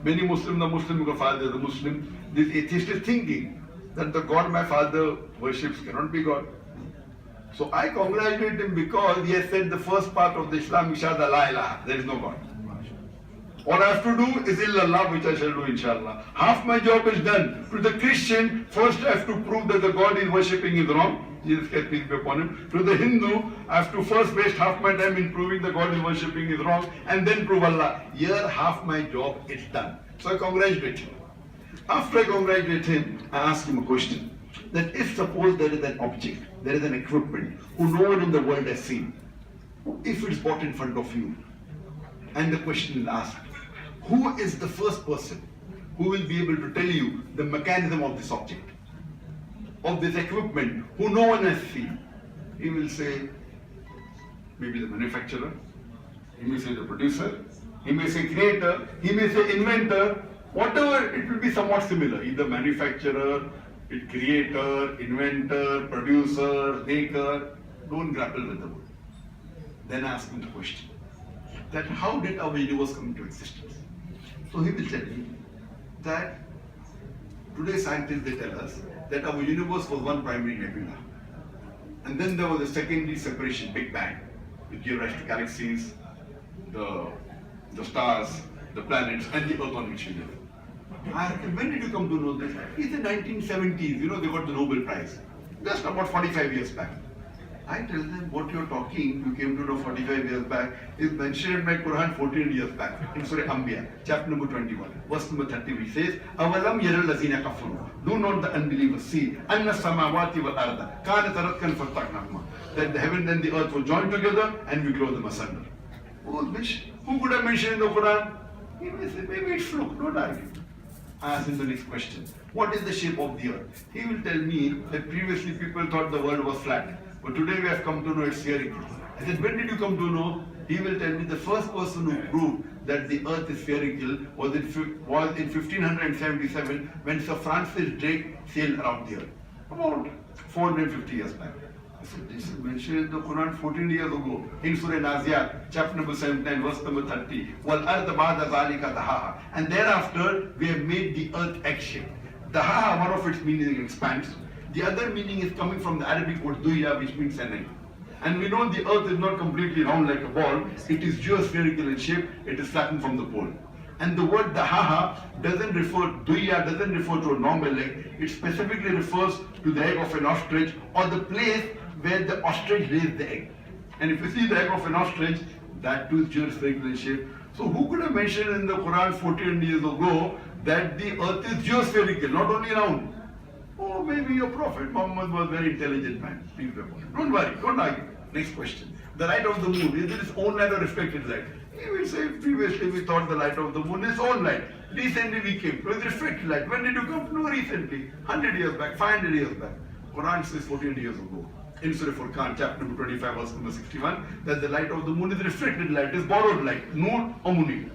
Many Muslims, the Muslim, your father is a Muslim. This atheist is thinking that the God my father worships cannot be God. So I congratulate him because he has said the first part of the Islam, Ishada la ilaha, there is no God. What I have to do is illallah, which I shall do inshallah. Half my job is done. To the Christian, first I have to prove that the God is worshipping is wrong. Jesus Christ, peace be upon him. To the Hindu, I have to first waste half my time in proving the God is worshipping is wrong and then prove Allah. Here half my job is done. So I congratulate him. After I congratulate him, I ask him a question. That if suppose there is an object, there is an equipment who no one in the world has seen, if it's brought in front of you, and the question is asked, who is the first person who will be able to tell you the mechanism of this object, of this equipment, who no one has seen? He will say, maybe the manufacturer, he may say the producer, he may say creator, he may say inventor, whatever, it will be somewhat similar. Either manufacturer, creator, inventor, producer, maker. Don't grapple with the word. Then ask him the question, that how did our universe come into existence? So he will tell you that today scientists, they tell us that our universe was one primary nebula. And then there was a secondary separation, Big Bang, which gave rise to galaxies, the stars, the planets, and the earth on which we live. When did you come to know this? It's the 1970s, they got the Nobel Prize. Just about 45 years back. I tell them, what you're talking, you came to know 45 years back, is mentioned in my Quran 14 years back, in Surah Anbiya, chapter number 21, verse number 30, which says, أَوَلَمْ يَرَ الَّذِينَ كَفَرُوا. Do not the unbelievers see, أَنَّ السَّمَاوَاتِ وَالْأَرْضَ كَانَتْ رَتْقًا فَالْتَقْنَاهُمَا. That the heaven and the earth will join together and we close them asunder. Who could have mentioned in the Quran? He may say, maybe it's fluke, don't argue. I ask him the next question. What is the shape of the earth? He will tell me that previously people thought the world was flat. But today we have come to know it's spherical. I said, when did you come to know? He will tell me the first person who proved that the earth is spherical was in 1577 when Sir Francis Drake sailed around the earth. About 450 years back. I said, this is mentioned in the Quran 14 years ago. In Surah Naziyat, chapter number 79, verse number 30. وَالْأَرْضَ بَعْدَ ذَلِكَ دَحَاهَا. And thereafter, we have made the earth egg-shaped. Dahaha, one of its meaning expands. The other meaning is coming from the Arabic word duya, which means an egg. And we know the earth is not completely round like a ball. It is geospherical in shape. It is flattened from the pole. And the word dahaha doesn't refer to a normal egg. It specifically refers to the egg of an ostrich or the place where the ostrich lays the egg. And if you see the egg of an ostrich, that too is geospherical in shape. So who could have mentioned in the Quran 14 years ago that the earth is geospherical, not only round? Oh, maybe your Prophet Muhammad was a very intelligent man. Don't worry, don't argue. Next question. The light of the moon, is it its own light or reflected light? He will say, previously we thought the light of the moon is its own light. Recently we came to its reflected light. When did you come to know? Recently. 100 years back, 500 years back. Quran says 14 years ago. In Surah Furqan, chapter number 25, verse number 61, that the light of the moon is reflected light, is borrowed light. Noor or Muni.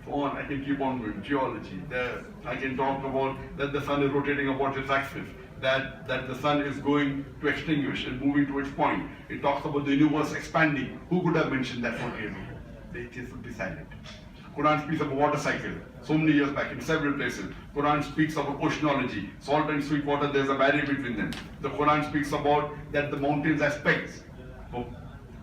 On, I can keep on with geology. There, I can talk about that the sun is rotating about its axis, that the sun is going to extinguish and moving to its point. It talks about the universe expanding. Who could have mentioned that 40 years ago? The atheists would be silent. Quran speaks about water cycle so many years back in several places. Quran speaks about oceanology. Salt and sweet water, there's a barrier between them. The Quran speaks about that the mountains are specks.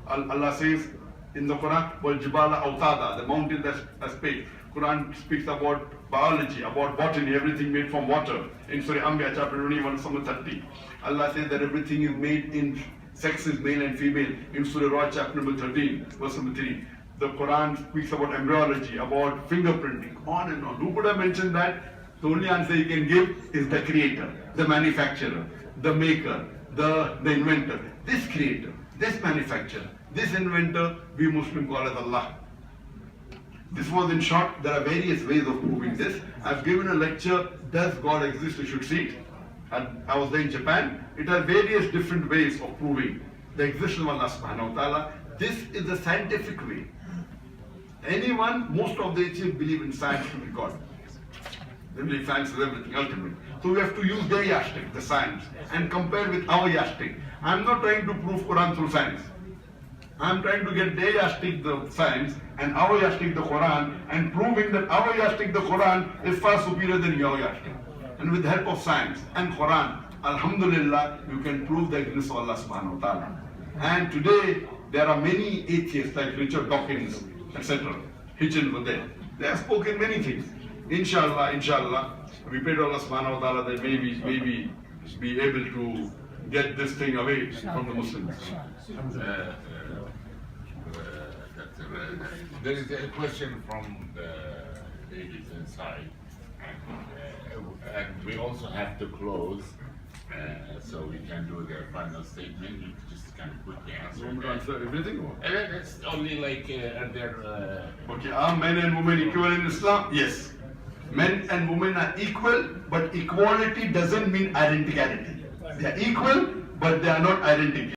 Allah says in the Quran, وَالْجِبَالَ أَوْتَادًا, the mountains are specks. Quran speaks about biology, about botany, everything made from water. In Surah Anbiya, chapter 21, verse 30. Allah says that everything is made in sexes, male and female. In Surah Ra, chapter number 13, verse number 3. The Quran speaks about embryology, about fingerprinting, on and on. Who could have mentioned that? The only answer you can give is the creator, the manufacturer, the maker, the inventor. This creator, this manufacturer, this inventor, we Muslims call as Allah. This was in short. There are various ways of proving this. I've given a lecture, Does God Exist? You should see it. And I was there in Japan. It has various different ways of proving the existence of Allah subhanahu wa ta'ala. This is the scientific way. Most of the atheists believe in science to be God. They believe science is everything, ultimate. So we have to use their yardstick, the science, and compare with our yardstick. I'm not trying to prove Quran through science. I'm trying to get their yardstick the science and our yardstick the Quran and proving that our yardstick the Quran is far superior than your yardstick. And with the help of science and Quran, Alhamdulillah, you can prove the existence of Allah subhanahu wa ta'ala. And today, there are many atheists like Richard Dawkins, etc. Hitchens were there. They have spoken many things. Inshallah, we pray to Allah subhanahu wa ta'ala that maybe be able to get this thing away from the Muslims. There is a question from the ladies inside, and we also have to close, so we can do the final statement. You just can quickly answer. You want me to answer everything? It's only like, are there... Okay, are men and women equal in Islam? Yes. Men and women are equal, but equality doesn't mean identicality. They are equal, but they are not identical.